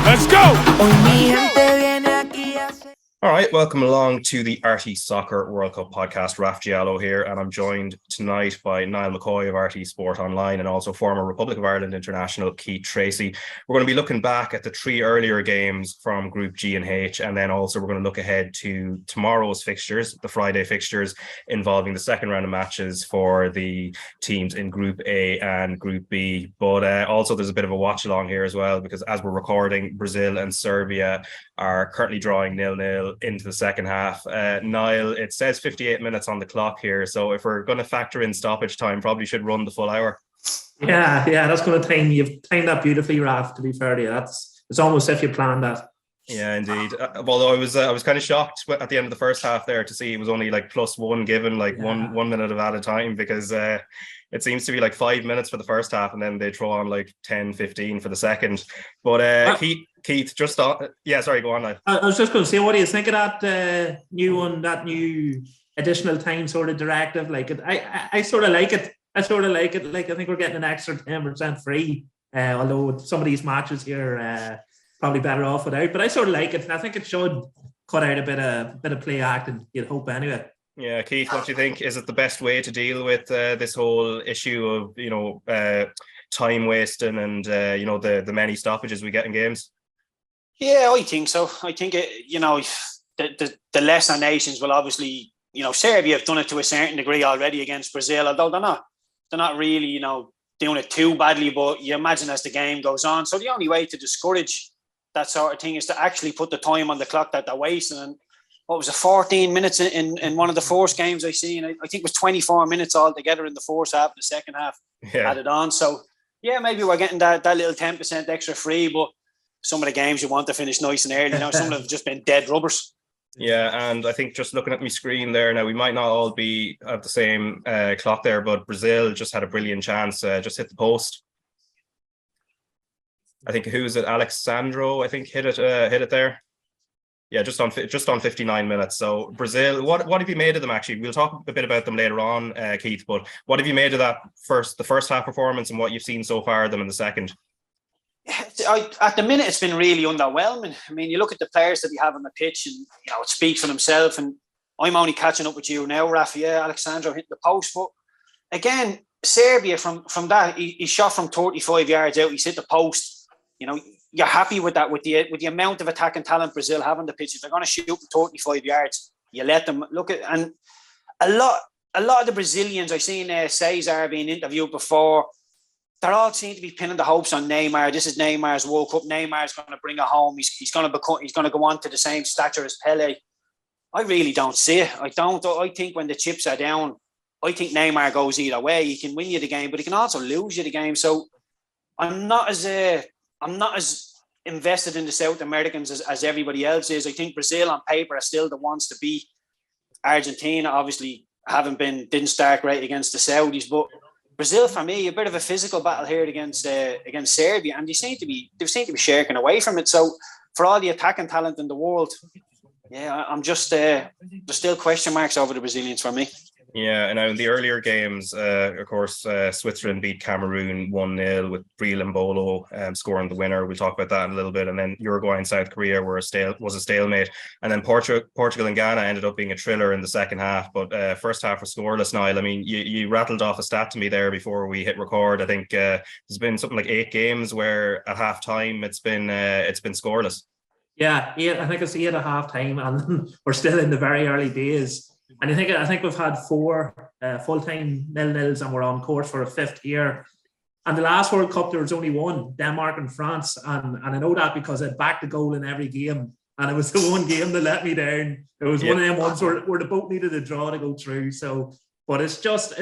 Let's go! All right, welcome along to the RT Soccer World Cup podcast. Raf Diallo here, and I'm joined tonight by Niall McCoy of RT Sport Online and also former Republic of Ireland international Keith Treacy. We're going to be looking back at the three earlier games from Group G and H, and then also we're going to look ahead to tomorrow's fixtures, the Friday fixtures, involving the second round of matches for the teams in Group A and Group B. But also there's a bit of a watch along here as well, because as we're recording, Brazil and Serbia are currently drawing 0-0 into the second half. Niall, it says 58 minutes on the clock here, so if we're going to factor in stoppage time, probably should run the full hour. Yeah, that's going to time. You've timed that beautifully, Raf. To be fair to you, it's almost as if you planned that. Yeah, indeed. Although I was kind of shocked at the end of the first half there to see it was only like +1 given, like one minute of added time, because it seems to be like 5 minutes for the first half and then they throw on like 10-15 for the second. But Keith, just on, sorry, go on now. I was just going to say, what do you think of that new additional time sort of directive? Like, I sort of like it. Like, I think we're getting an extra 10% free. Although some of these matches here probably better off without. But I sort of like it, and I think it should cut out a bit of play acting. You'd hope anyway. Yeah, Keith, what do you think? Is it the best way to deal with this whole issue of time wasting and the many stoppages we get in games? Yeah, I think so. I think the lesser nations will obviously, Serbia have done it to a certain degree already against Brazil, although they're not really doing it too badly. But you imagine as the game goes on, so the only way to discourage that sort of thing is to actually put the time on the clock that they're wasting. And what was it, 14 minutes in one of the first games I seen? I think it was 24 minutes altogether in the first half and the second half added on. So yeah, maybe we're getting that little 10% extra free, but some of the games you want to finish nice and early. Some of them have just been dead rubbers. Yeah, and I think just looking at my screen there now, we might not all be at the same clock there, but Brazil just had a brilliant chance, just hit the post. I think who is it? Alexandro, I think hit it there. Yeah, just on 59 minutes. So Brazil, what have you made of them? Actually, we'll talk a bit about them later on, Keith. But what have you made of the first half performance and what you've seen so far of them in the second? At the minute, it's been really underwhelming. I mean, you look at the players that we have on the pitch, and it speaks for themselves. And I'm only catching up with you now, Rafael Alexandro hitting the post. But again, Serbia from that, he shot from 35 yards out. He's hit the post. You're happy with that, with the amount of attacking talent Brazil have on the pitch. If they're going to shoot from 35 yards, you let them look at. And a lot of the Brazilians I've seen Cesar being interviewed before, they all seem to be pinning the hopes on Neymar. This is Neymar's World Cup. Neymar's going to bring it home. He's going to go on to the same stature as Pele. I really don't see it. I don't. I think when the chips are down, I think Neymar goes either way. He can win you the game, but he can also lose you the game. So I'm not as invested in the South Americans as everybody else is. I think Brazil on paper are still the ones to beat. Argentina obviously didn't start great against the Saudis, but Brazil, for me, a bit of a physical battle here against Serbia, and they seem to be shirking away from it. So, for all the attacking talent in the world, I'm just there's still question marks over the Brazilians for me. Yeah, and in the earlier games, of course, Switzerland beat Cameroon 1-0 with Breel Mbolo scoring the winner. We'll talk about that in a little bit. And then Uruguay and South Korea was a stalemate. And then Portugal and Ghana ended up being a thriller in the second half. But first half was scoreless, Niall. I mean, you rattled off a stat to me there before we hit record. I think there's been something like 8 games where at half time it's been scoreless. Yeah, I think it's 8 at half time, and we're still in the very early days. And I think we've had 4 full-time 0-0s, and we're on course for a 5th here. And the last World Cup, there was only one, Denmark and France. And I know that because I backed the goal in every game. And it was the one game that let me down. It was one of them ones where the boat needed a draw to go through. So, but it's just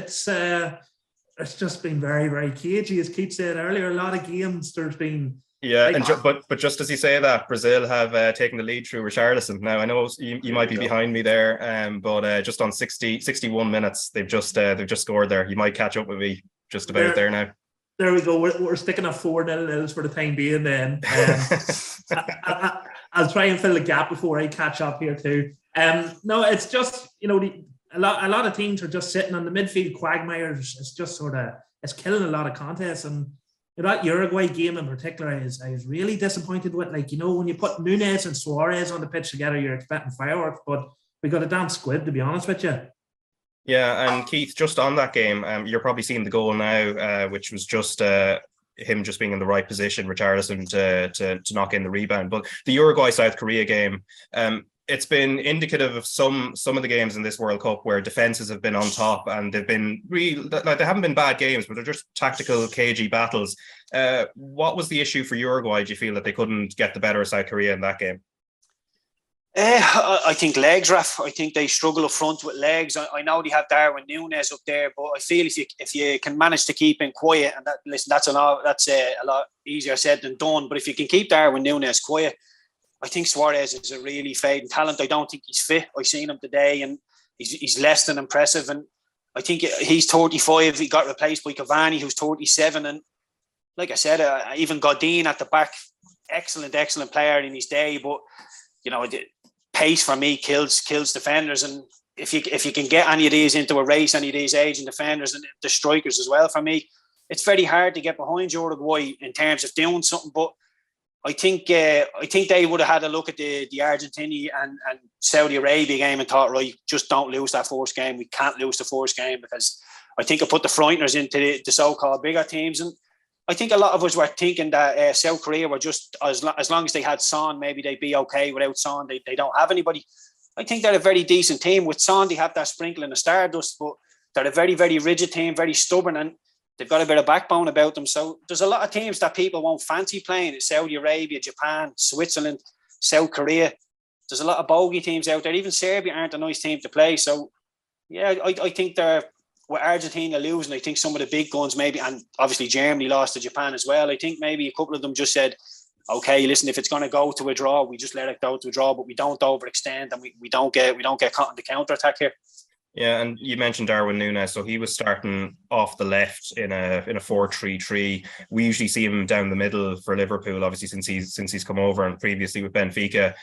been very, very cagey. As Keith said earlier, a lot of games there's been. Yeah, but just as you say that, Brazil have taken the lead through Richarlison. Now I know you might be behind me there, but just on 61 minutes, they've just scored there. You might catch up with me just about there now. There we go. We're sticking at 4 0-0s for the time being. Then I'll try and fill the gap before I catch up here too. No, it's just a lot of teams are just sitting on the midfield quagmires. It's just it's killing a lot of contests and. that Uruguay game in particular, I was really disappointed with. Like, when you put Núñez and Suarez on the pitch together, you're expecting fireworks, but we got a damn squid, to be honest with you. Yeah, and Keith, just on that game, you're probably seeing the goal now, which was just him just being in the right position, Richarlison to knock in the rebound. But the Uruguay-South Korea game, it's been indicative of some of the games in this World Cup where defenses have been on top, and they've been really, like, they haven't been bad games, but they're just tactical, cagey battles. What was the issue for Uruguay? Do you feel that they couldn't get the better of South Korea in that game? I think legs, Raf. I think they struggle up front with legs. I know they have Darwin Núñez up there, but I feel if you can manage to keep him quiet, and that's a lot easier said than done. But if you can keep Darwin Núñez quiet, I think Suarez is a really fading talent. I don't think he's fit. I seen him today, and he's less than impressive. And I think he's 35. He got replaced by Cavani, who's 37. And like I said, even Godin at the back, excellent player in his day, but the pace for me kills defenders. And if you can get any of these into a race, any of these aging defenders and the strikers as well, for me, it's very hard to get behind Uruguay in terms of doing something. But I think they would have had a look at the Argentina and Saudi Arabia game and thought, right, just don't lose that first game. We can't lose the first game, because I think it put the frighteners into the so-called bigger teams. And I think a lot of us were thinking that South Korea were just, as long as they had Son, maybe they'd be okay. Without Son, they don't have anybody. I think they're a very decent team. With Son, they have that sprinkling of stardust, but they're a very, very rigid team, very stubborn, and they've got a bit of backbone about them. So there's a lot of teams that people won't fancy playing. It's Saudi Arabia, Japan, Switzerland, South Korea. There's a lot of bogey teams out there. Even Serbia aren't a nice team to play. So, yeah, I think they're, with Argentina losing, I think some of the big guns maybe, and obviously Germany lost to Japan as well. I think maybe a couple of them just said, okay, listen, if it's going to go to a draw, we just let it go to a draw, but we don't overextend, and we don't get caught in the counter-attack here. Yeah, and you mentioned Darwin Núñez, so he was starting off the left in a 4-3-3. We usually see him down the middle for Liverpool, obviously since he's come over, and previously with Benfica.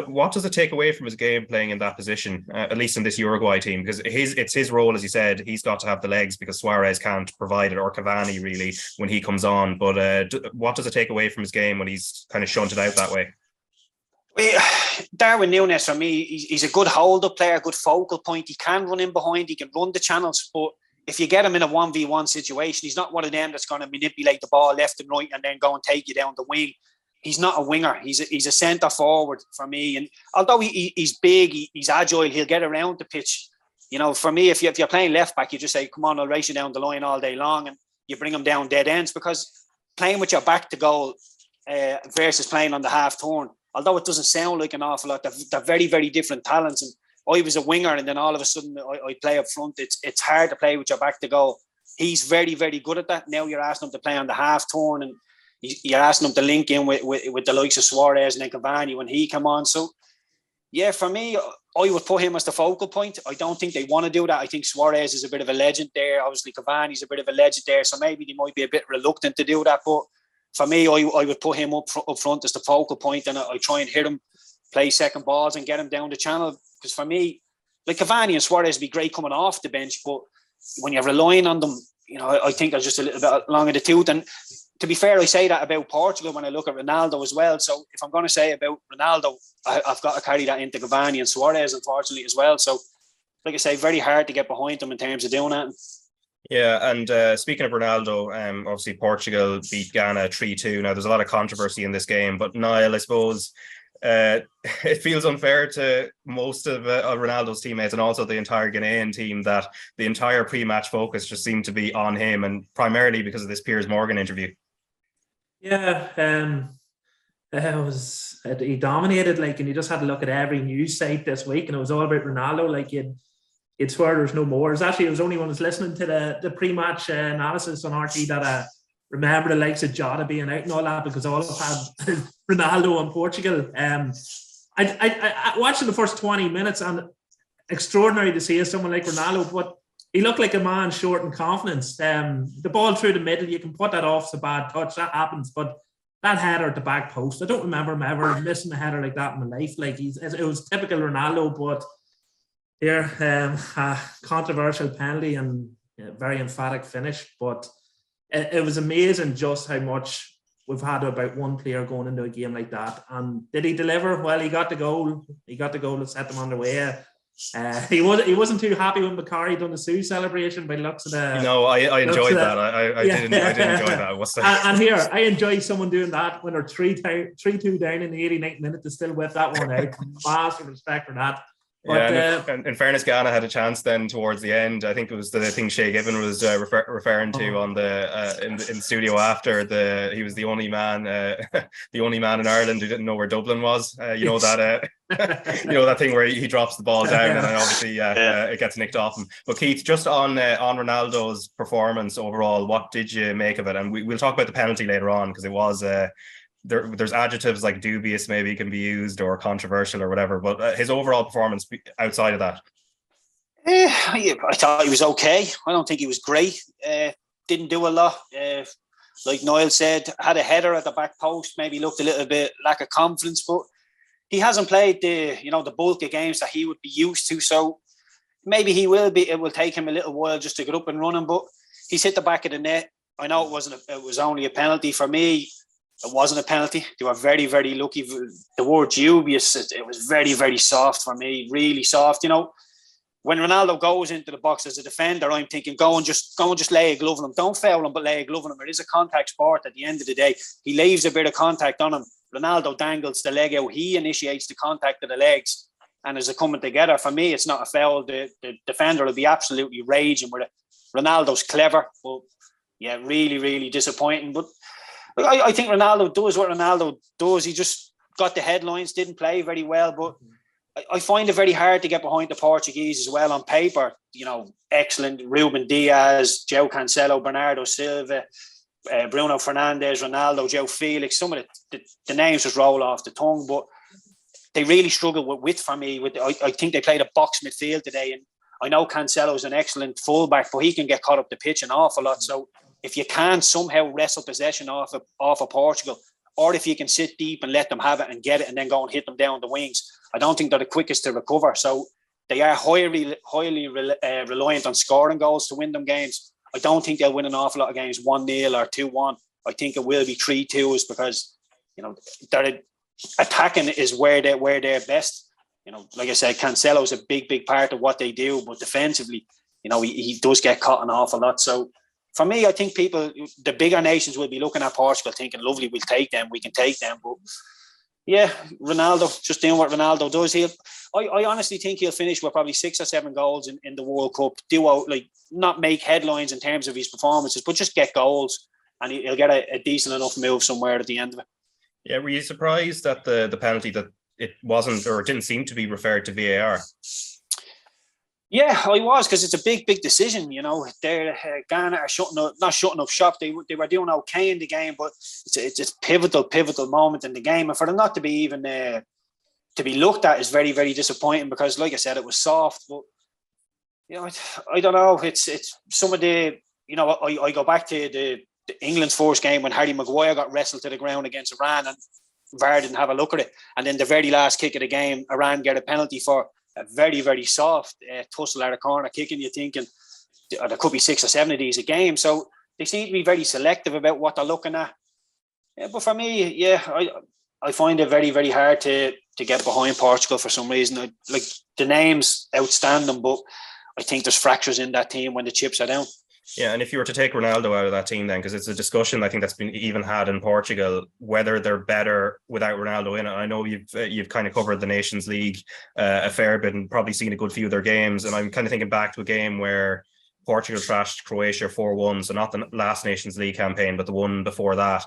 What does it take away from his game playing in that position, at least in this Uruguay team? Because it's his role, as you said, he's got to have the legs because Suarez can't provide it, or Cavani really when he comes on. But what does it take away from his game when he's kind of shunted out that way? Darwin Núñez, for me, he's a good hold-up player, a good focal point. He can run in behind, he can run the channels, but if you get him in a 1v1 situation, he's not one of them that's going to manipulate the ball left and right and then go and take you down the wing. He's not a winger. He's a centre forward for me. And although he's big, he's agile, he'll get around the pitch. For me, if you're playing left back, you just say, come on, I'll race you down the line all day long, and you bring him down dead ends, because playing with your back to goal versus playing on the half turn, although it doesn't sound like an awful lot, they're very, very different talents. And I was a winger, and then all of a sudden I play up front. It's hard to play with your back to goal. He's very, very good at that. Now you're asking him to play on the half turn, and you're asking him to link in with the likes of Suarez and then Cavani when he come on. So, yeah, for me, I would put him as the focal point. I don't think they want to do that. I think Suarez is a bit of a legend there. Obviously, Cavani's a bit of a legend there. So maybe they might be a bit reluctant to do that. But for me, I would put him up front as the focal point, and I try and hit him, play second balls and get him down the channel. Because for me, like Cavani and Suarez would be great coming off the bench, but when you're relying on them, I think they're just a little bit long in the tooth. And to be fair, I say that about Portugal when I look at Ronaldo as well. So if I'm going to say about Ronaldo, I've got to carry that into Cavani and Suarez, unfortunately, as well. So, like I say, very hard to get behind them in terms of doing that. Yeah, and speaking of Ronaldo, obviously Portugal beat Ghana 3-2. Now, there's a lot of controversy in this game, but Niall, I suppose it feels unfair to most of Ronaldo's teammates and also the entire Ghanaian team that the entire pre-match focus just seemed to be on him, and primarily because of this Piers Morgan interview. Yeah, he dominated, and you just had to look at every news site this week, and it was all about Ronaldo. You'd swear there's no more. It was only when I was listening to the pre-match analysis on RT that I remember the likes of Jota being out and all that, because all had Ronaldo in Portugal. I watched the first 20 minutes, and extraordinary to see someone like Ronaldo, but he looked like a man short in confidence. The ball through the middle, you can put that off, it's a bad touch, that happens, but that header at the back post, I don't remember him ever missing a header like that in my life. It was typical Ronaldo, but here, a controversial penalty and very emphatic finish. But it was amazing just how much we've had about one player going into a game like that. And did he deliver? Well, he got the goal. He got the goal to set them on their way. He wasn't too happy when McCoy done the Sue celebration by the looks of the. No, I enjoyed that. I didn't enjoy that. What's that? And here, I enjoy someone doing that when they're 3-2 down in the 89th minute to still whip that one out. Massive respect for that. But, and in fairness, Ghana had a chance then towards the end. I think it was the thing Shay Given was referring to on the in the studio after he was the only man in Ireland who didn't know where Dublin was. You know that that thing where he drops the ball down and then obviously it gets nicked off him. But Keith, just on Ronaldo's performance overall, what did you make of it? And we'll talk about the penalty later on because it was. There's adjectives like dubious maybe can be used or controversial or whatever, but his overall performance outside of that. I thought he was okay. I don't think he was great. Didn't do a lot. Like Niall said, had a header at the back post, maybe looked a little bit lack of confidence, but he hasn't played the bulk of games that he would be used to. So maybe he will be. It will take him a little while just to get up and running, but he's hit the back of the net. I know it was only a penalty for me. It wasn't a penalty. They were very, very lucky. The word dubious, it was very, very soft for me, really soft. When Ronaldo goes into the box as a defender, I'm thinking, go and just lay a glove on him. Don't foul him, but lay a glove on him. It is a contact sport at the end of the day. He leaves a bit of contact on him. Ronaldo dangles the leg out. He initiates the contact of the legs. And as they're coming together, for me, it's not a foul. The defender will be absolutely raging with it. Ronaldo's clever, but yeah, really, really disappointing. But I think Ronaldo does what Ronaldo does. He just got the headlines, didn't play very well. But I find it very hard to get behind the Portuguese as well on paper. Excellent. Ruben Diaz, João Cancelo, Bernardo Silva, Bruno Fernandes, Ronaldo, João Felix. Some of the names just roll off the tongue. But they really struggle with width for me. I think they played a box midfield today. And I know Cancelo is an excellent fullback, but he can get caught up the pitch an awful lot. So if you can somehow wrestle possession off of Portugal, or if you can sit deep and let them have it and get it and then go and hit them down the wings, I don't think they're the quickest to recover. So they are highly reliant on scoring goals to win them games. I don't think they'll win an awful lot of games 1-0 or 2-1. I think it will be 3-2 because they're attacking is where they're best. Like I said, Cancelo is a big part of what they do, but defensively, he does get caught an awful lot. So for me, I think the bigger nations will be looking at Portugal thinking, lovely, we'll take them, we can take them. But yeah, Ronaldo, just doing what Ronaldo does. I honestly think he'll finish with probably 6 or 7 goals in the World Cup. Not make headlines in terms of his performances, but just get goals, and he'll get a decent enough move somewhere at the end of it. Yeah, were you surprised at the penalty that it wasn't or it didn't seem to be referred to VAR? Yeah, I was, because it's a big decision. They're Ghana are not shutting up shop. They were doing okay in the game, but it's a pivotal moment in the game, and for them not to be even to be looked at is very, very disappointing. Because, like I said, it was soft. But I don't know. It's some of the I go back to the England's first game when Harry Maguire got wrestled to the ground against Iran, and VAR didn't have a look at it, and then the very last kick of the game, Iran get a penalty for a very, very soft tussle at a corner kicking. You're thinking there could be 6 or 7 of these a game. So they seem to be very selective about what they're looking at. Yeah, but for me, I find it very, very hard to get behind Portugal for some reason. Like the names outstanding, but I think there's fractures in that team when the chips are down. Yeah, and if you were to take Ronaldo out of that team then, because it's a discussion I think that's been even had in Portugal, whether they're better without Ronaldo in it. I know you've kind of covered the Nations League a fair bit and probably seen a good few of their games, and I'm kind of thinking back to a game where Portugal trashed Croatia 4-1, so not the last Nations League campaign, but the one before that.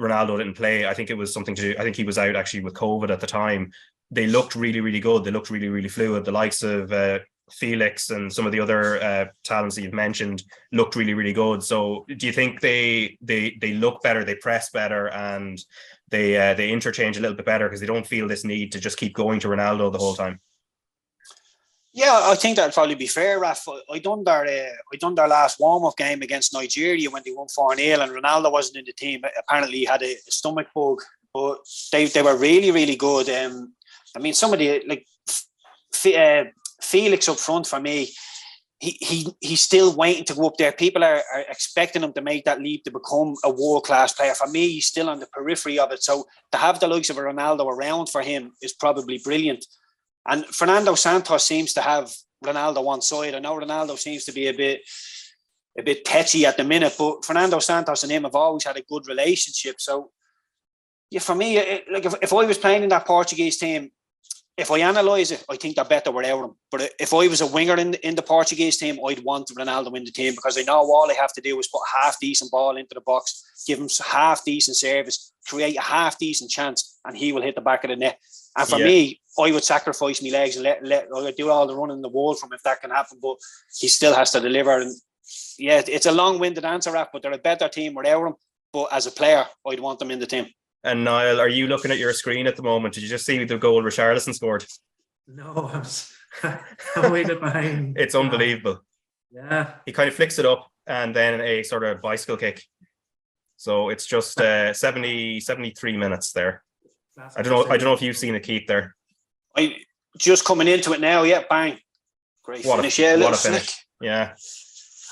Ronaldo didn't play. I think it was something to do, I think he was out actually with COVID at the time. They looked really, really good. They looked really, really fluid. The likes of Felix and some of the other talents that you've mentioned looked really, really good. So do you think they look better, they press better, and they interchange a little bit better because they don't feel this need to just keep going to Ronaldo the whole time? Yeah, I think that'd probably be fair, Raf. I done their last warm-up game against Nigeria when they won 4-0 and Ronaldo wasn't in the team. Apparently he had a stomach bug, but they were really, really good. I mean, some of the Felix up front for me, he's still waiting to go up there. People are expecting him to make that leap to become a world-class player. For me, he's still on the periphery of it. So to have the likes of a Ronaldo around for him is probably brilliant. And Fernando Santos seems to have Ronaldo on side. I know Ronaldo seems to be a bit tetchy at the minute, but Fernando Santos and him have always had a good relationship. So, yeah, for me, if I was playing in that Portuguese team, if I analyse it, I think they're better without him. But if I was a winger in the Portuguese team, I'd want Ronaldo in the team, because I know all they have to do is put a half-decent ball into the box, give him half-decent service, create a half-decent chance, and he will hit the back of the net. And for me, I would sacrifice my legs and I would do all the running in the world from if that can happen. But he still has to deliver. And yeah, it's a long-winded answer, Raf, but they're a better team without him. But as a player, I'd want them in the team. And Niall, are you looking at your screen at the moment? Did you just see the goal Richarlison scored? No, I'm waiting behind. It's unbelievable. Yeah. He kind of flicks it up and then a sort of bicycle kick. So it's just 73 minutes there. I don't know if you've seen it, Keith, there. I just coming into it now, yeah, bang. Great finish. What a finish. Yeah.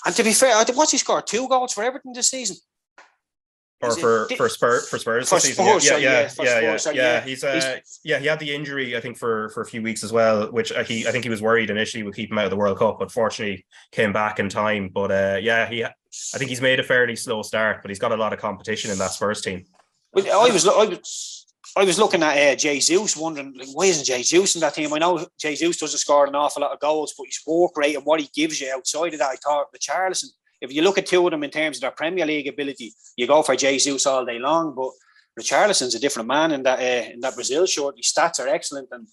And to be fair, what's he scored? 2 goals for Everton this season? Or for Spurs this season. Yeah. He had the injury, I think, for a few weeks as well, which I think he was worried initially would keep him out of the World Cup, but fortunately came back in time. But I think he's made a fairly slow start, but he's got a lot of competition in that Spurs team. I was looking at Jesus, wondering, like, why isn't Jesus in that team? I know Jesus doesn't score an awful lot of goals, but his work rate and what he gives you outside of that, I thought Richarlison. If you look at 2 of them in terms of their Premier League ability, you go for Jesus all day long. But Richarlison's a different man in that Brazil shirt. His stats are excellent, and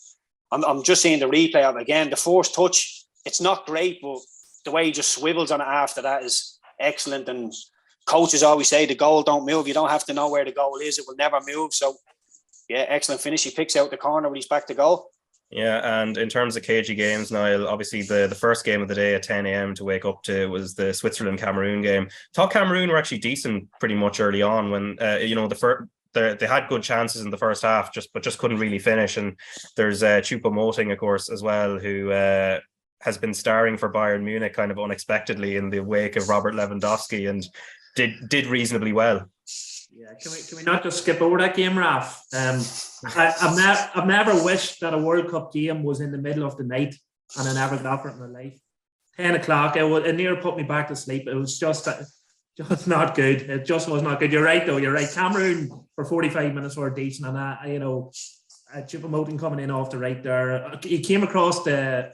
I'm just seeing the replay of it again. The forced touch, it's not great, but the way he just swivels on it after that is excellent. And coaches always say the goal don't move. You don't have to know where the goal is; it will never move. So, yeah, excellent finish. He picks out the corner when he's back to goal. Yeah, and in terms of cagey games, Niall, obviously the first game of the day at 10 a.m. to wake up to was the Switzerland-Cameroon game. Thought Cameroon were actually decent pretty much early on when, they had good chances in the first half, but just couldn't really finish. And there's Choupo-Moting, of course, as well, who has been starring for Bayern Munich kind of unexpectedly in the wake of Robert Lewandowski and did reasonably well. Yeah, can we not just skip over that game, Raf? I've never wished that a World Cup game was in the middle of the night, and I never got for it in my life. 10 o'clock, it nearly put me back to sleep. It was just not good. It just was not good. You're right, though. You're right. Cameroon for 45 minutes were decent, and Choupo-Moting coming in off the right there. He came across the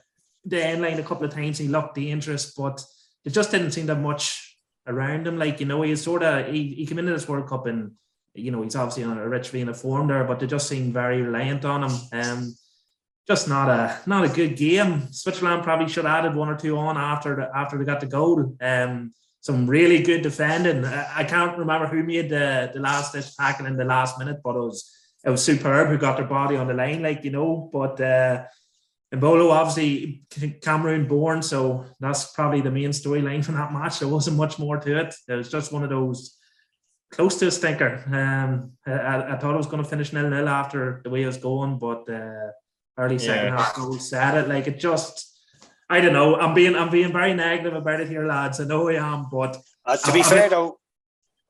end line a couple of times. He looked dangerous, but it just didn't seem to have much around him. He came into this World Cup and he's obviously on a rich vein of form there, but they just seem very reliant on him. Just not a good game. Switzerland probably should have added 1 or 2 on after they got the goal. Some really good defending. I can't remember who made the last ditch tackle in the last minute, but it was superb who got their body on the line, but Mbolo, obviously Cameroon born, so that's probably the main storyline from that match. There wasn't much more to it. It was just one of those close to a stinker. I thought it was going to finish 0-0 after the way it was going, but early second half goal said it. It just, I don't know. I'm being very negative about it here, lads. I know I am, but to be fair though,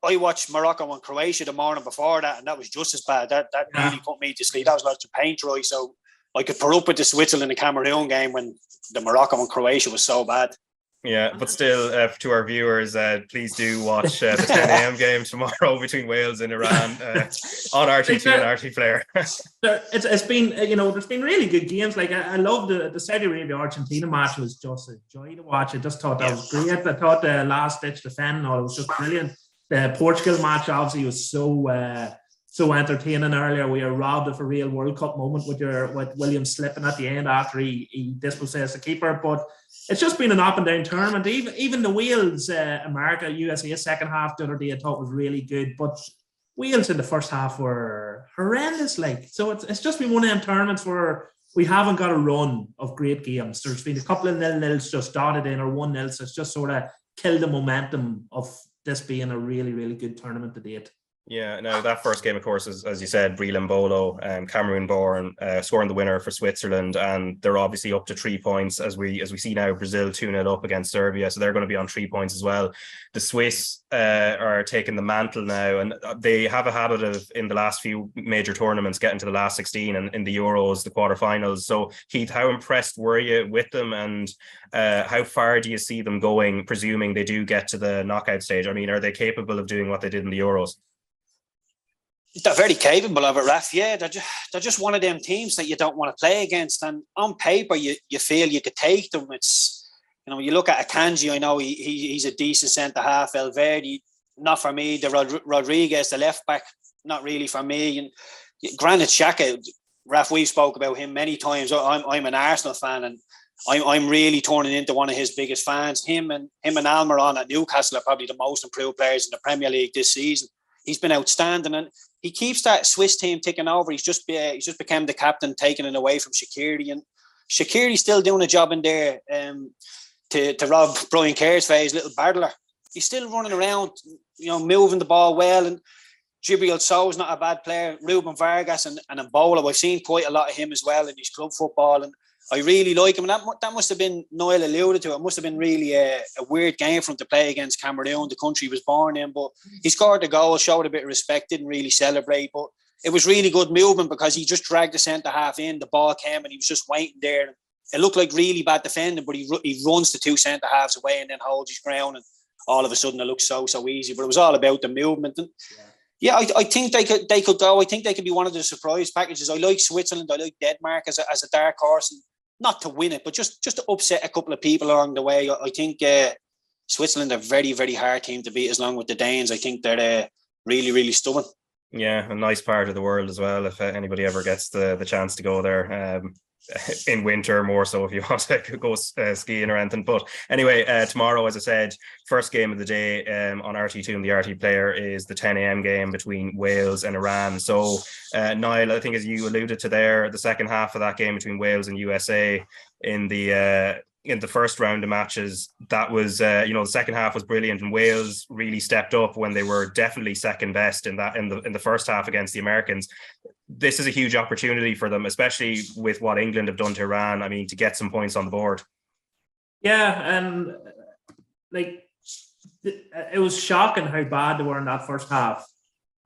I watched Morocco and Croatia the morning before that, and that was just as bad. That really put me to sleep. That was like a paint dry. So I could put up with the Switzerland and Cameroon game when the Morocco and Croatia was so bad. Yeah, but still, to our viewers, please do watch the 10 a.m. game tomorrow between Wales and Iran on RT2 and RT Player. It's been, there's been really good games. I love the Saudi Arabia-Argentina match. Was just a joy to watch. I just thought that was great. I thought the last-ditch defending, it was just brilliant. The Portugal match obviously was so entertaining earlier. We were robbed of a real World Cup moment with Williams slipping at the end after he dispossessed the keeper. But it's just been an up and down tournament. Even the Wales, America, USA second half the other day I thought was really good. But Wales in the first half were horrendous. So it's just been one of them tournaments where we haven't got a run of great games. There's been a couple of 0-0s just dotted in or 1-0. So it's just sort of killed the momentum of this being a really, really good tournament to date. Yeah, no, that first game, of course, is, as you said, Breland Bolo, Cameroon-born, scoring the winner for Switzerland, and they're obviously up to 3 points as we see now. Brazil 2-0 up against Serbia, so they're going to be on 3 points as well. The Swiss are taking the mantle now, and they have a habit of, in the last few major tournaments, getting to the last 16 and in the Euros, the quarterfinals. So, Keith, how impressed were you with them, and how far do you see them going, presuming they do get to the knockout stage? I mean, are they capable of doing what they did in the Euros? They're very capable of it, Raf. Yeah, they're just one of them teams that you don't want to play against. And on paper, you feel you could take them. It's, when you look at Akanji, I know he's a decent centre half. Valverde, not for me. The Rodriguez, the left back, not really for me. And Granit Xhaka, Raf, we've spoke about him many times. I'm an Arsenal fan, and I'm really turning into one of his biggest fans. Him and Almiron at Newcastle are probably the most improved players in the Premier League this season. He's been outstanding, and he keeps that Swiss team ticking over. He's just become the captain, taking it away from Shaqiri, and Shaqiri's still doing a job in there to rob Brian Kerr's for his little battler. He's still running around, moving the ball well, and Djibril Sow not a bad player. Ruben Vargas and Mbola, I've seen quite a lot of him as well in his club football, and I really like him. And that must have been, Niall alluded to, it must have been really a weird game for him to play against Cameroon, the country he was born in. But he scored the goal, showed a bit of respect, didn't really celebrate. But it was really good movement because he just dragged the centre half in, the ball came and he was just waiting there. It looked like really bad defending, but he runs the two centre halves away and then holds his ground. And all of a sudden it looks so easy. But it was all about the movement. And yeah, I think they could go. I think they could be one of the surprise packages. I like Switzerland. I like Denmark as a dark horse. And not to win it, but just to upset a couple of people along the way. I think Switzerland are a very, very hard team to beat, as long with the Danes. I think they're really, really stubborn. Yeah, a nice part of the world as well, if anybody ever gets the chance to go there. In winter more so if you want to go skiing or anything. But anyway, tomorrow, as I said, first game of the day on RT2 and the RT Player is the 10 a.m. game between Wales and Iran. So Niall, I think as you alluded to there, the second half of that game between Wales and USA in the first round of matches, that was the second half was brilliant, and Wales really stepped up when they were definitely second best in the first half against the Americans. This is a huge opportunity for them, especially with what England have done to Iran. I mean, to get some points on the board. Yeah, and it was shocking how bad they were in that first half.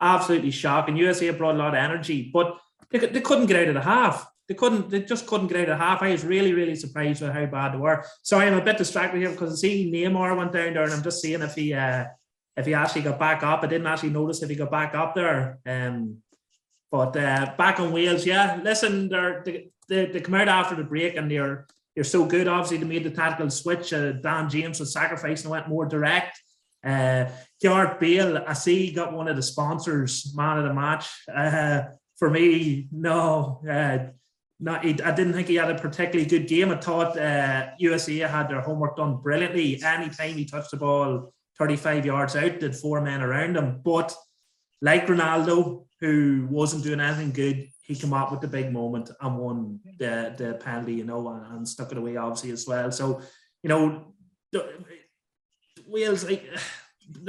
Absolutely shocking. USA brought a lot of energy, but they couldn't get out of the half. They just couldn't get out of the half. I was really, really surprised with how bad they were. Sorry, I'm a bit distracted here because I see Neymar went down there, and I'm just seeing if he actually got back up. I didn't actually notice if he got back up there. But back on Wales, yeah. Listen, they come out after the break and they're so good. Obviously, they made the tactical switch. Dan James was sacrificed and went more direct. Gareth Bale, I see he got one of the sponsors man of the match. For me, no. I didn't think he had a particularly good game. I thought USA had their homework done brilliantly. Anytime he touched the ball 35 yards out, did four men around him. But like Ronaldo, who wasn't doing anything good, he came up with the big moment and won the penalty, and stuck it away obviously as well. So, Wales,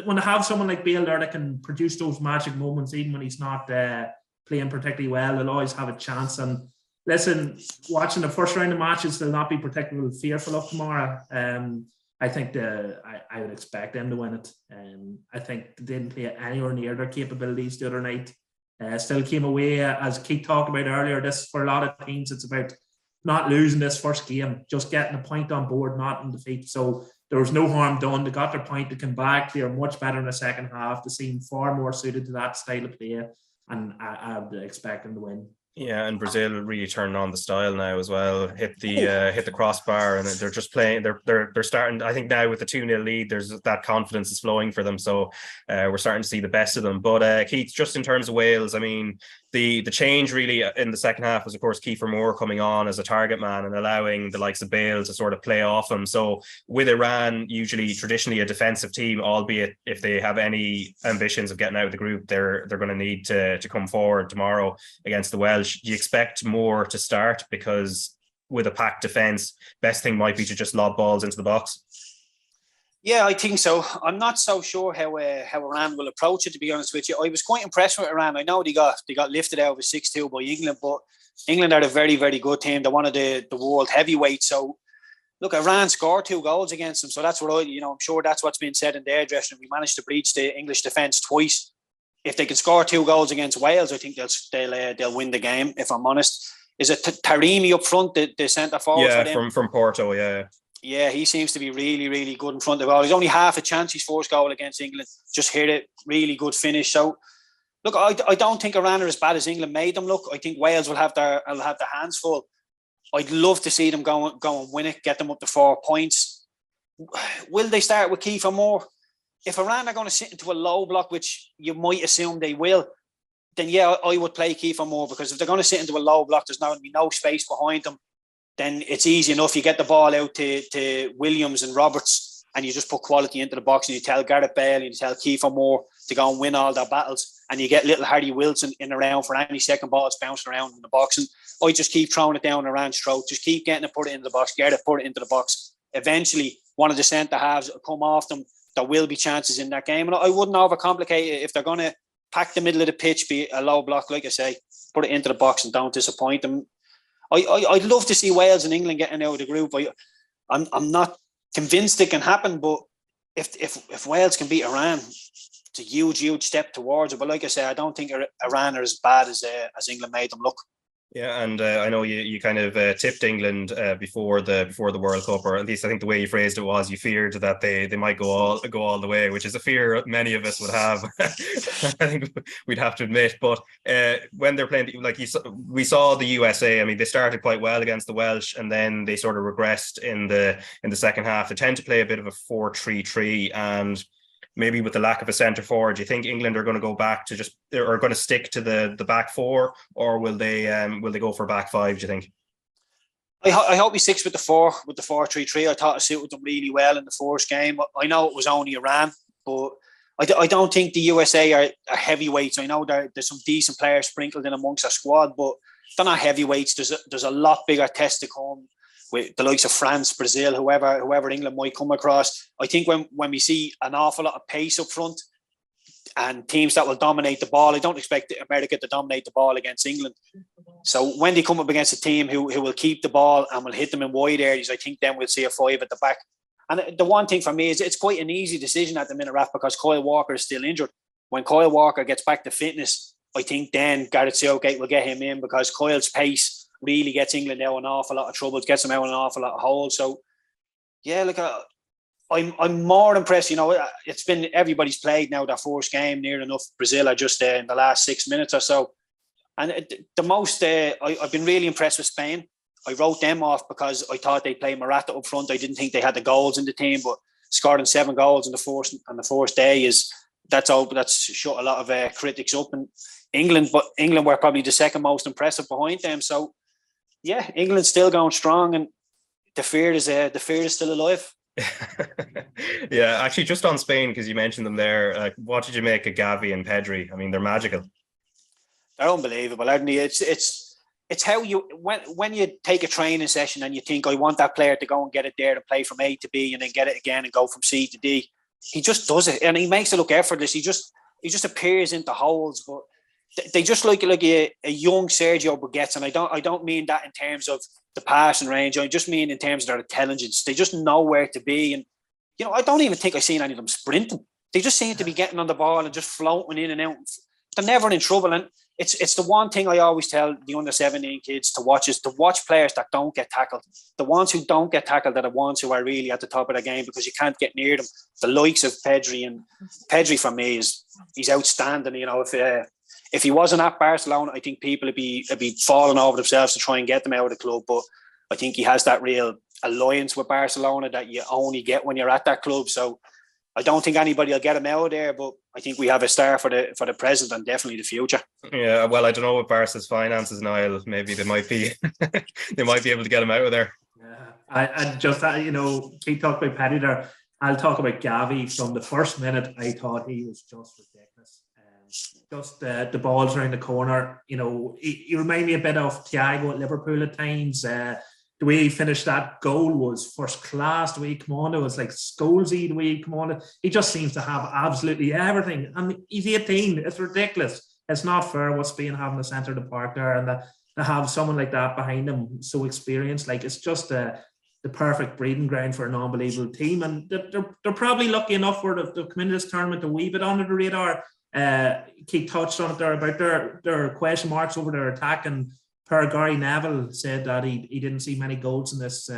when they have someone like Bale there that can produce those magic moments, even when he's not playing particularly well, they'll always have a chance. And listen, watching the first round of matches, they'll not be particularly fearful of tomorrow. I think I would expect them to win it. I think they didn't play anywhere near their capabilities the other night. Still came away, as Keith talked about earlier, this for a lot of teams, it's about not losing this first game, just getting a point on board, not in defeat. So there was no harm done. They got their point to come back. They are much better in the second half. They seem far more suited to that style of play, and I would expect them to win. Yeah, and Brazil really turning on the style now as well. Hit the crossbar, and they're just playing. They're starting. I think now with the 2-0 lead, there's that confidence is flowing for them. So we're starting to see the best of them. But Keith, just in terms of Wales, I mean, the change really in the second half was, of course, Kiefer Moore coming on as a target man and allowing the likes of Bale to sort of play off him. So with Iran, usually traditionally a defensive team, albeit if they have any ambitions of getting out of the group, they're going to need to come forward tomorrow against the Welsh. Do you expect Moore to start? Because with a packed defence, best thing might be to just lob balls into the box. Yeah, I think so. I'm not so sure how Iran will approach it, to be honest with you. I was quite impressed with Iran. I know they got lifted out of a 6-2 by England, but England are a very, very good team. They're one of the world heavyweights. So look, Iran scored 2 goals against them. So that's what I'm sure that's what's been said in their dressing room. We managed to breach the English defence twice. If they can score 2 goals against Wales, I think they'll win the game, if I'm honest. Is it Taremi up front, the centre forward for them? from Porto, yeah. Yeah, he seems to be really, really good in front of the goal. He's only half a chance his first goal against England. Just hit it, really good finish. So, look, I don't think Iran are as bad as England made them look. I think Wales will have their hands full. I'd love to see them go and win it, get them up to 4 points. Will they start with Kiefer Moore? If Iran are going to sit into a low block, which you might assume they will, then yeah, I would play Kiefer Moore, because if they're going to sit into a low block, there's going to be no space behind them. Then it's easy enough. You get the ball out to Williams and Roberts, and you just put quality into the box, and you tell Gareth Bale and you tell Kiefer Moore to go and win all their battles, and you get little Harry Wilson in around for any second ball that's bouncing around in the box. And I just keep throwing it down Iran's throat. Just keep getting it, put it into the box, get it, put it into the box. Eventually, one of the centre halves will come off them. There will be chances in that game. And I wouldn't overcomplicate it. If they're going to pack the middle of the pitch, be a low block, like I say, put it into the box and don't disappoint them. I'd love to see Wales and England getting out of the group. I'm not convinced it can happen, but if Wales can beat Iran, it's a huge step towards it. But like I say, I don't think Iran are as bad as England made them look. Yeah, and I know you kind of tipped England before the World Cup, or at least I think the way you phrased it was you feared that they might go all the way, which is a fear many of us would have. I think we'd have to admit. But when they're playing, we saw the USA. I mean, they started quite well against the Welsh, and then they sort of regressed in the second half. They tend to play a bit of a 4-3-3, and maybe with the lack of a centre forward, do you think England are going to go back to are going to stick to the back 4, or will they go for back 5? Do you think? I hope he sticks with the 4-3-3. I thought it suited them really well in the first game. I know it was only Iran, but I don't think the USA are heavyweights. I know there's some decent players sprinkled in amongst our squad, but they're not heavyweights. There's a lot bigger test to come with the likes of France, Brazil, whoever England might come across. I think when we see an awful lot of pace up front and teams that will dominate the ball, I don't expect America to dominate the ball against England. So when they come up against a team who will keep the ball and will hit them in wide areas, I think then we'll see a 5 at the back. And the one thing for me is it's quite an easy decision at the minute, Raf, because Kyle Walker is still injured. When Kyle Walker gets back to fitness, I think then Gareth Southgate will get him in, because Kyle's pace really gets England out an awful lot of trouble, gets them out an awful lot of holes. So, yeah, I'm more impressed. You know, it's been everybody's played now their first game near enough. Brazil are just in the last 6 minutes or so. And the most, I've been really impressed with Spain. I wrote them off because I thought they'd play Morata up front. I didn't think they had the goals in the team, but scoring 7 goals in the first day that's shut a lot of critics up. And England were probably the second most impressive behind them. So, yeah, England's still going strong, and the fear is still alive. Yeah, actually, just on Spain, because you mentioned them there, what did you make of Gavi and Pedri? I mean, they're magical. They're unbelievable, aren't they? It's how you when you take a training session and you think, I want that player to go and get it there to play from A to B and then get it again and go from C to D. He just does it, and he makes it look effortless. He just appears into holes, but they just like a young Sergio Busquets, and I don't mean that in terms of the passing range. I just mean in terms of their intelligence. They just know where to be, and I don't even think I've seen any of them sprinting. They just seem to be getting on the ball and just floating in and out. They're never in trouble, and it's the one thing I always tell the under 17 kids to watch is to watch players that don't get tackled. The ones who don't get tackled are the ones who are really at the top of the game, because you can't get near them. The likes of Pedri, and Pedri for me he's outstanding. If he wasn't at Barcelona, I think people would be falling over themselves to try and get them out of the club. But I think he has that real alliance with Barcelona that you only get when you're at that club. So I don't think anybody will get him out of there, but I think we have a star for the present and definitely the future. Yeah, well, I don't know what Barca's finances, Niall. Maybe they might be they might be able to get him out of there. Yeah, I just keep talking about Paddy there. I'll talk about Gavi. From the first minute, I thought he was just ridiculous. Just the balls around the corner. He remind me a bit of Thiago at Liverpool at times. the way he finished that goal was first class. The way he come on, it was like Scholesy. The way he come on, he just seems to have absolutely everything. And he's 18. It's ridiculous. It's not fair what Spain have in the centre of the park there, and to have someone like that behind him, so experienced. Like, it's just the perfect breeding ground for an unbelievable team. And they're probably lucky enough for to come into this tournament a wee bit under the radar. Keith touched on it there about their question marks over their attack, and Gary Neville said that he didn't see many goals in this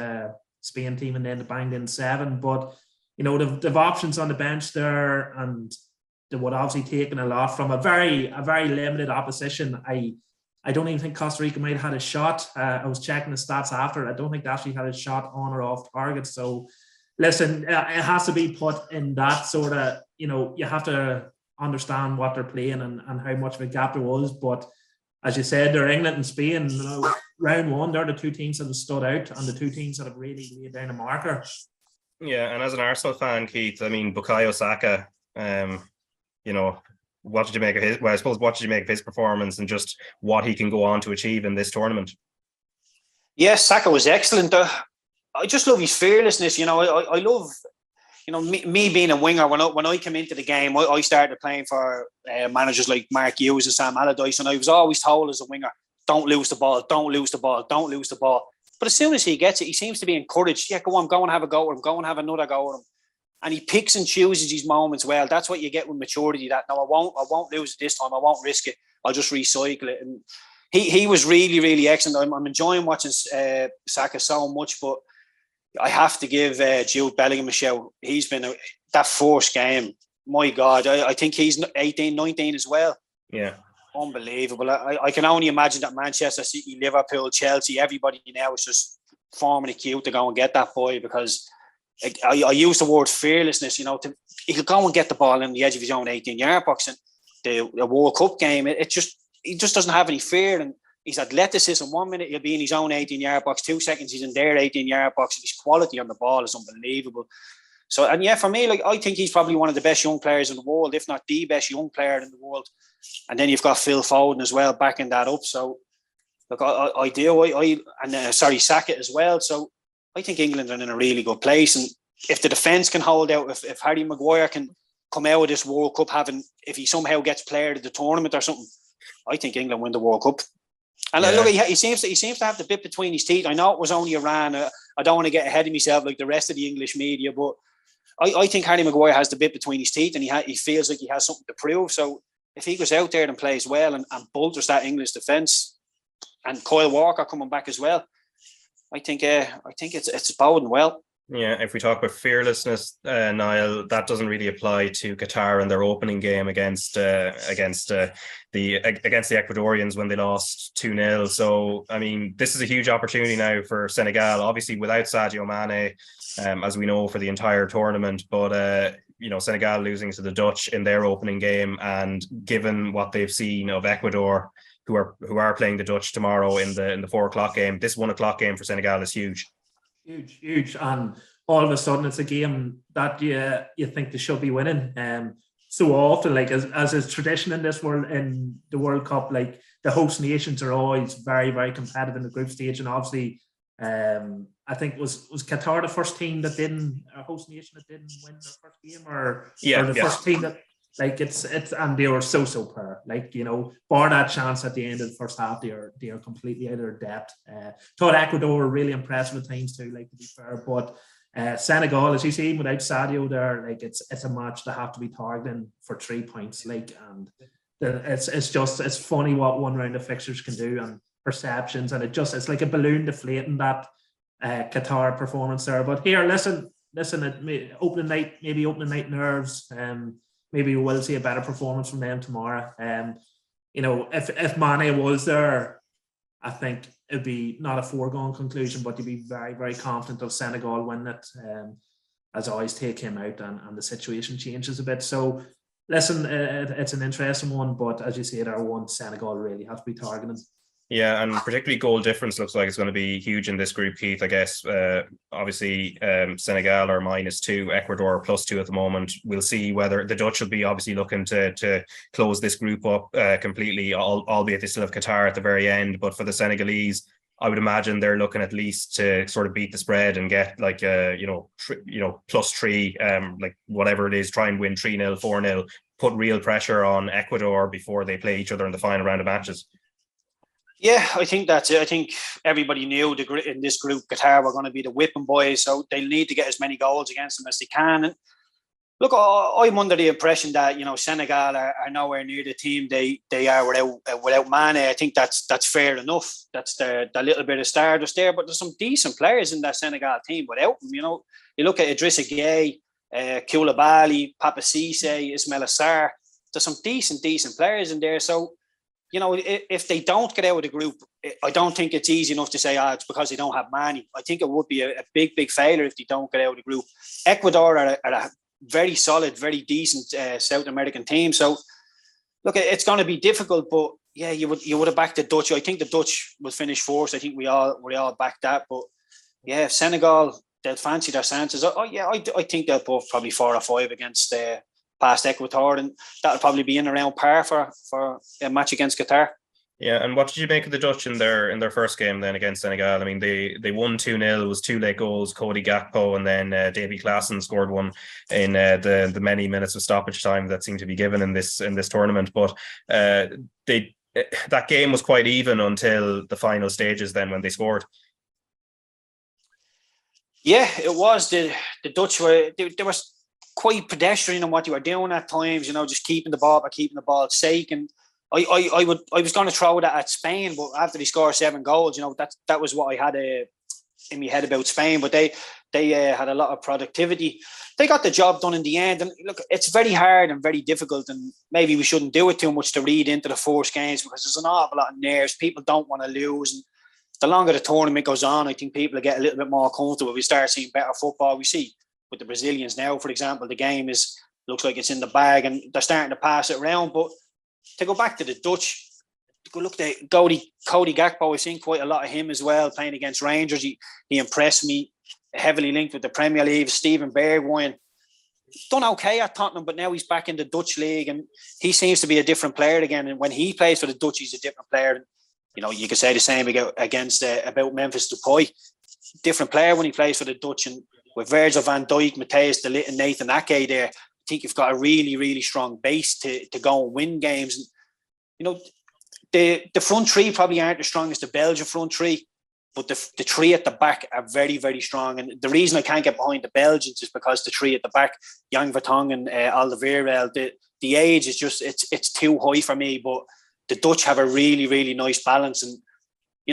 Spain team, and then they banged in 7. But they've options on the bench there, and they would obviously taken a lot from a very limited opposition. I don't even think Costa Rica might have had a shot. I was checking the stats after. I don't think they actually had a shot on or off target. So listen, it has to be put in that sort of, you have to understand what they're playing and how much of a gap there was. But as you said, they're England and Spain. Round 1, they're the two teams that have stood out and the two teams that have really laid down a marker. Yeah, and as an Arsenal fan, Keith, I mean, Bukayo Saka, what did you make of his? Well, I suppose what did you make of his performance and just what he can go on to achieve in this tournament? Yes, Saka was excellent. I just love his fearlessness. I love, me being a winger. When I came into the game, I started playing for managers like Mark Hughes and Sam Allardyce, and I was always told as a winger, don't lose the ball, don't lose the ball, don't lose the ball. But as soon as he gets it, he seems to be encouraged. Yeah, go on, go and have a go at him, go and have another go at him. And he picks and chooses his moments well. That's what you get with maturity. That no, I won't lose it this time. I won't risk it. I'll just recycle it. And he was really, really excellent. I'm enjoying watching Saka so much, but I have to give Jude Bellingham a shout. He's been that first game. My God, I think he's 18, 19 as well. Yeah. Unbelievable. I can only imagine that Manchester City, Liverpool, Chelsea, everybody now is just forming a queue to go and get that boy, because I use the word fearlessness, he could go and get the ball in the edge of his own 18-yard box. And the World Cup game, he just doesn't have any fear. And his athleticism, 1 minute he'll be in his own 18-yard box, 2 seconds he's in their 18-yard box. His quality on the ball is unbelievable. So, and yeah, for me, I think he's probably one of the best young players in the world, if not the best young player in the world. And then you've got Phil Foden as well, backing that up. So, look, Saka as well. So, I think England are in a really good place. And if the defence can hold out, if Harry Maguire can come out of this World Cup if he somehow gets player of the tournament or something, I think England win the World Cup. And look, he seems to have the bit between his teeth. I know it was only Iran. I don't want to get ahead of myself like the rest of the English media, but I think Harry Maguire has the bit between his teeth, and he feels like he has something to prove. So if he goes out there and plays well and bolsters that English defence, and Kyle Walker coming back as well, I think it's boding well. Yeah, if we talk about fearlessness, Niall, that doesn't really apply to Qatar in their opening game against the Ecuadorians when they lost 2-0. So, I mean, this is a huge opportunity now for Senegal, obviously without Sadio Mane, as we know, for the entire tournament. But Senegal losing to the Dutch in their opening game, and given what they've seen of Ecuador, who are playing the Dutch tomorrow in the 4:00 game, this 1:00 game for Senegal is huge. Huge. And all of a sudden it's a game that you think they should be winning. So often, like as is tradition in this world, in the World Cup, like the host nations are always very, very competitive in the group stage. And obviously, I think was Qatar the first team that host nation that didn't win their first game, or the first team that, like it's and they were so poor. Like, bar that chance at the end of the first half, they are completely out of their depth. Thought Ecuador were really impressive at times too, like, to be fair. But Senegal, as you see, without Sadio there, like it's a match that have to be targeting for 3 points. Like, and it's funny what one round of fixtures can do, and perceptions, and it's like a balloon deflating, that Qatar performance there. But here, listen, opening night nerves. Maybe we will see a better performance from them tomorrow. If Mane was there, I think it'd be not a foregone conclusion, but you'd be very, very confident of Senegal winning it. As always, take him out, and the situation changes a bit. So, listen, it's an interesting one, but as you say, there one Senegal really has to be targeting. Yeah, and particularly goal difference looks like it's going to be huge in this group, Keith. I guess obviously Senegal are -2, Ecuador +2 at the moment. We'll see whether the Dutch will be obviously looking to close this group up completely, albeit they still have Qatar at the very end. But for the Senegalese, I would imagine they're looking at least to sort of beat the spread and get like +3, like whatever it is, try and win 3-0, 4-0, put real pressure on Ecuador before they play each other in the final round of matches. Yeah, I think that's it. I think everybody knew in this group Qatar were going to be the whipping boys, so they'll need to get as many goals against them as they can. And look, I'm under the impression that Senegal are nowhere near the team they are without Mane. I think that's fair enough. That's the little bit of stardust there, but there's some decent players in that Senegal team without them. You look at Idrissa Gueye, Koulibaly, Papa Cisse, Ismaila Sarr. There's some decent players in there. So, if they don't get out of the group, I don't think it's easy enough to say, it's because they don't have Mane. I think it would be a big failure if they don't get out of the group. Ecuador are a very solid, very decent South American team. So, look, it's going to be difficult, but yeah, you would have backed the Dutch. I think the Dutch will finish fourth. I think we all backed that. But yeah, if Senegal, they'll fancy their chances. I think they'll put probably 4 or 5 against past Ecuador, and that'll probably be in around par for a match against Qatar. Yeah, and what did you make of the Dutch in their first game then against Senegal? I mean, they won 2-0. It was 2 late goals, Cody Gakpo, and then Davy Klaassen scored one in the many minutes of stoppage time that seemed to be given in this tournament. But that game was quite even until the final stages. Then when they scored. Yeah, it was. The Dutch were quite pedestrian in what you were doing at times, just keeping the ball, but keeping the ball's sake. And I was going to throw that at Spain, but after they scored 7 goals, that was what I had in my head about Spain. But they had a lot of productivity. They got the job done in the end. And look, it's very hard and very difficult, and maybe we shouldn't do it too much to read into the first games, because there's an awful lot of nerves. People don't want to lose, and the longer the tournament goes on, I think people will get a little bit more comfortable. We start seeing better football. We see with the Brazilians now, for example, the game looks like it's in the bag and they're starting to pass it around. But to go back to the Dutch, go look at Cody Gakpo. I've seen quite a lot of him as well playing against Rangers. He impressed me, heavily linked with the Premier League. Steven Bergwijn done okay at Tottenham, but now he's back in the Dutch league and he seems to be a different player again. And when he plays for the Dutch, he's a different player. You could say the same about Memphis Depay. Different player when he plays for the Dutch. And with Virgil van Dijk, Matthijs de Ligt and Nathan Ake there, I think you've got a really, really strong base to go and win games. And, the front three probably aren't as strong as the Belgian front three, but the three at the back are very, very strong. And the reason I can't get behind the Belgians is because the three at the back, Jan Vertonghen and Alderweireld, the age is just, it's too high for me. But the Dutch have a really, really nice balance. And,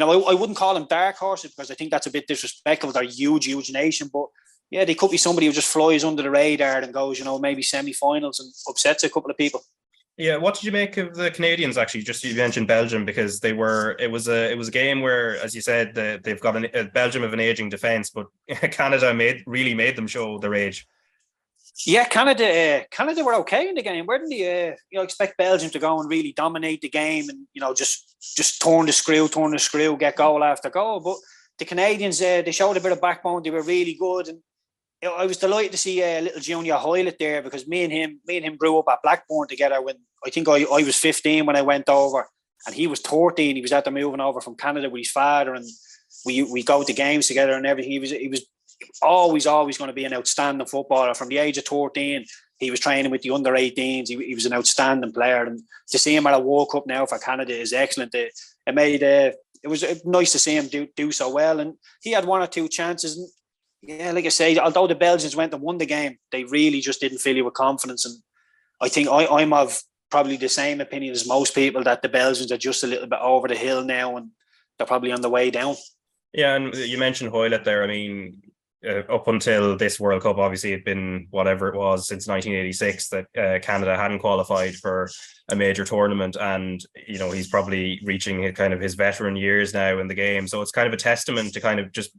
I wouldn't call them dark horses because I think that's a bit disrespectful. They're a huge, huge nation. But yeah, they could be somebody who just flies under the radar and goes, maybe semi-finals and upsets a couple of people. Yeah, what did you make of the Canadians? Actually, just you mentioned Belgium because it was a game where, as you said, they've got Belgium of an aging defence, but Canada really made them show their age. Yeah, Canada were okay in the game. Where didn't you expect Belgium to go and really dominate the game and just turn the screw, get goal after goal? But the Canadians, they showed a bit of backbone. They were really good, and I was delighted to see little Junior Hoylett there because me and him grew up at Blackburn together. When I think I was 15 when I went over, and he was 13. He was after moving over from Canada with his father, and we go to games together and everything. He was always going to be an outstanding footballer. From the age of 13, he was training with the under-18s. He was an outstanding player, and to see him at a World Cup now for Canada is excellent. It was nice to see him do so well, and he had 1 or 2 chances. And yeah, like I say, although the Belgians went and won the game, they really just didn't fill you with confidence. And I think I'm of probably the same opinion as most people that the Belgians are just a little bit over the hill now, and they're probably on the way down. Yeah, and you mentioned Hoylett there. I mean, up until this World Cup, obviously it'd been whatever it was since 1986 that Canada hadn't qualified for a major tournament, and he's probably reaching kind of his veteran years now in the game. So it's kind of a testament to kind of just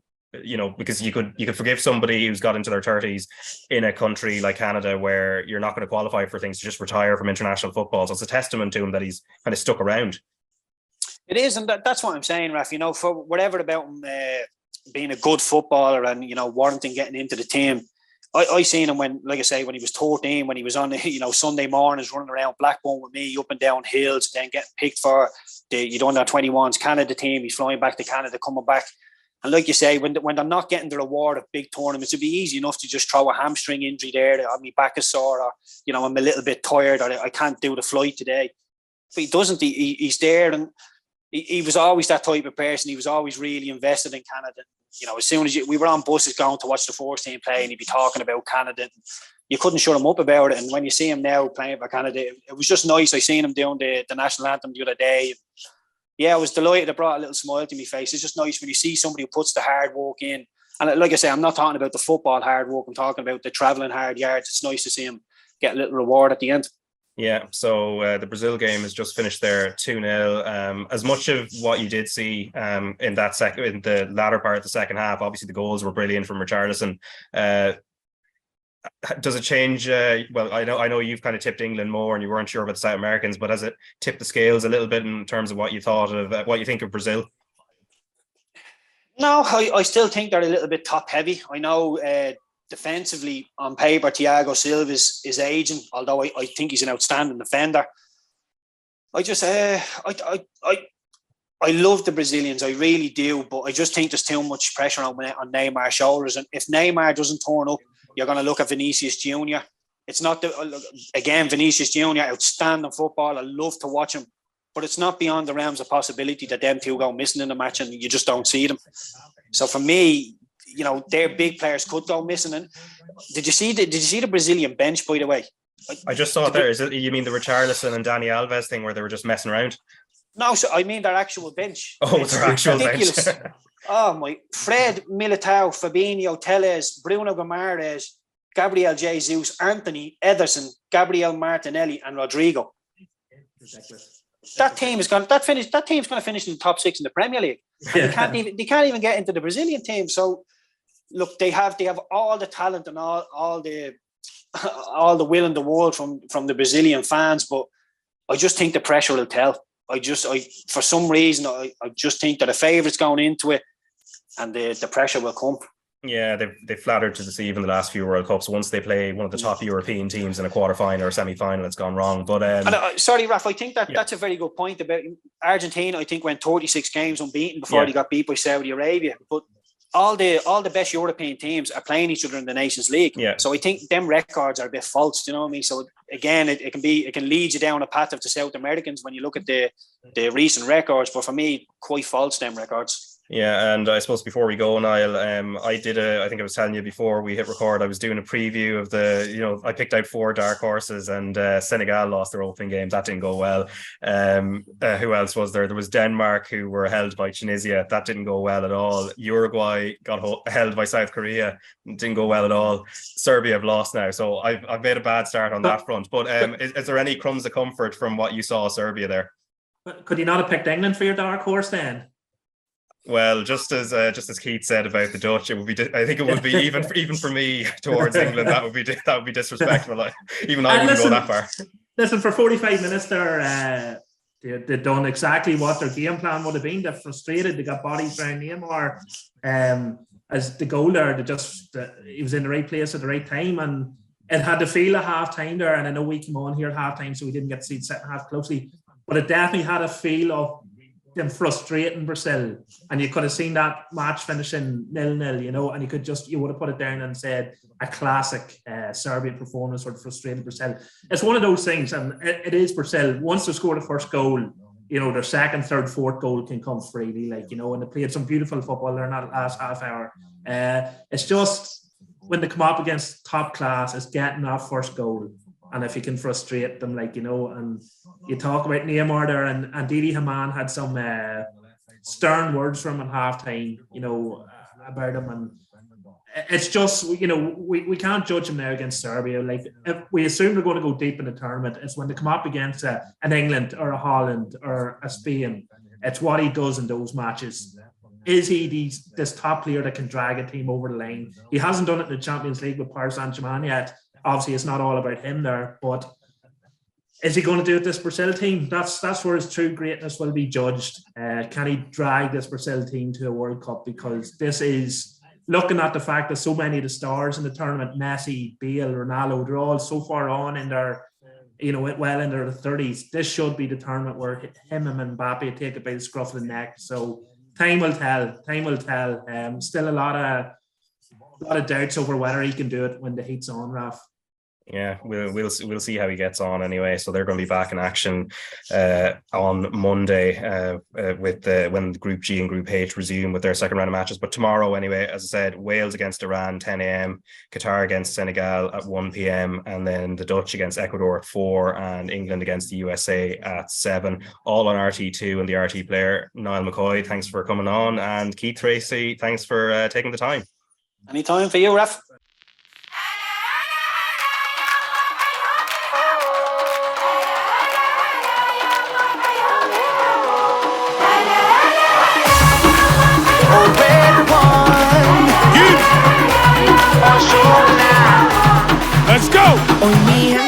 because you could forgive somebody who's got into their 30s in a country like Canada where you're not going to qualify for things to just retire from international football. So it's a testament to him that he's kind of stuck around. It is, and that's what I'm saying, Raf. For whatever about him being a good footballer and warranting getting into the team, I seen him when, like I say, when he was 13, when he was on Sunday mornings running around Blackburn with me up and down hills, then getting picked for you don't under 21s Canada team. He's flying back to Canada, coming back. And like you say, when they're not getting the reward of big tournaments, it'd be easy enough to just throw a hamstring injury there. My back is sore, or I'm a little bit tired, or I can't do the flight today. But he doesn't. He's there, and he was always that type of person. He was always really invested in Canada. As soon as we were on buses going to watch the first team play, and he'd be talking about Canada. You couldn't shut him up about it. And when you see him now playing for Canada, it was just nice. I seen him doing the national anthem the other day. Yeah, I was delighted. It brought a little smile to my face. It's just nice when you see somebody who puts the hard work in. And like I say, I'm not talking about the football hard work. I'm talking about the travelling hard yards. It's nice to see him get a little reward at the end. Yeah, so the Brazil game has just finished there 2-0. As much of what you did see in the latter part of the second half, obviously the goals were brilliant from Richarlison. Does it change? Well, I know you've kind of tipped England more, and you weren't sure about the South Americans, but has it tipped the scales a little bit in terms of what you thought of what you think of Brazil? No, I still think they're a little bit top heavy. I know defensively on paper, Thiago Silva is aging, although I think he's an outstanding defender. I just I love the Brazilians, I really do, but I just think there's too much pressure on Neymar's shoulders, and if Neymar doesn't turn up, you're going to look at Vinicius Junior. It's not Vinicius Junior, outstanding football. I love to watch him, but it's not beyond the realms of possibility that them two go missing in the match, and you just don't see them. So for me, their big players could go missing. And did you see the Brazilian bench, by the way? I just saw it there. Is it, you mean the Richarlison and Dani Alves thing where they were just messing around? No, so I mean their actual bench. Oh, their actual ridiculous bench. Oh my! Fred, Militao, Fabinho, Telles, Bruno Guimaraes, Gabriel Jesus, Anthony, Ederson, Gabriel Martinelli, and Rodrigo. That team's going to finish in the top 6 in the Premier League. And they can't even get into the Brazilian team. So look, they have all the talent and all the will in the world from the Brazilian fans, but I just think the pressure will tell. For some reason, I just think that a favourite's going into it, and the pressure will come. Yeah, they flattered to deceive in the last few World Cups. Once they play one of the top European teams in a quarter-final or semi-final, it's gone wrong. But sorry, Raf, I think that's a very good point about Argentina. I think went 36 games unbeaten before they got beat by Saudi Arabia. But all the best European teams are playing each other in the Nations League. Yeah. So I think them records are a bit false. Do you know what I mean? So again, it can lead you down a path of the South Americans when you look at the recent records. But for me, quite false, them records. Yeah, and I suppose before we go, Niall, I think I was telling you before we hit record, I was doing a preview of I picked out 4 dark horses, and Senegal lost their opening game. That didn't go well. Who else was there? There was Denmark, who were held by Tunisia. That didn't go well at all. Uruguay got held by South Korea. Didn't go well at all. Serbia have lost now. So I've made a bad start on that front. But is there any crumbs of comfort from what you saw Serbia there? Could you not have picked England for your dark horse then? Well, just as Keith said about the Dutch, it would be. I think it would be even for me towards England. That would be disrespectful. Even I wouldn't go that far. Listen, for 45 minutes there, they'd done exactly what their game plan would have been. They're frustrated. They got bodies around Neymar. As the goal there, he was in the right place at the right time, and it had the feel of half time there. And I know we came on here at half time, so we didn't get to see the second half closely, but it definitely had a feel of them frustrating Brazil, and you could have seen that match finishing 0-0, and you would have put it down and said a classic Serbian performance or frustrated Brazil. It's one of those things, and it is Brazil. Once they score the first goal, their second, third, fourth goal can come freely, and they played some beautiful football there in that last half hour. It's just when they come up against top class, it's getting that first goal. And if you can frustrate them, and you talk about Neymar there, and Didi Hamann had some stern words from him at halftime, about him. And it's just, we can't judge him now against Serbia. If we assume they're going to go deep in the tournament, it's when they come up against an England or a Holland or a Spain. It's what he does in those matches. Is he this top player that can drag a team over the line? He hasn't done it in the Champions League with Paris Saint-Germain yet. Obviously, it's not all about him there, but is he going to do it this Brazil team? That's where his true greatness will be judged. Can he drag this Brazil team to a World Cup? Because this is looking at the fact that so many of the stars in the tournament, Messi, Bale, Ronaldo, they're all so far on in well into their 30s. This should be the tournament where him and Mbappe take it by the scruff of the neck. So time will tell. Still a lot of doubts over whether he can do it when the heat's on, Raf. Yeah, we'll see how he gets on anyway. So they're going to be back in action on Monday with when Group G and Group H resume with their second round of matches. But tomorrow, anyway, as I said, Wales against Iran 10 a.m, Qatar against Senegal at 1 p.m, and then the Dutch against Ecuador at 4, and England against the USA at 7. All on RT2 and the RT player. Niall McCoy, thanks for coming on, and Keith Treacy, thanks for taking the time. Anytime for you, Raf. Let's go!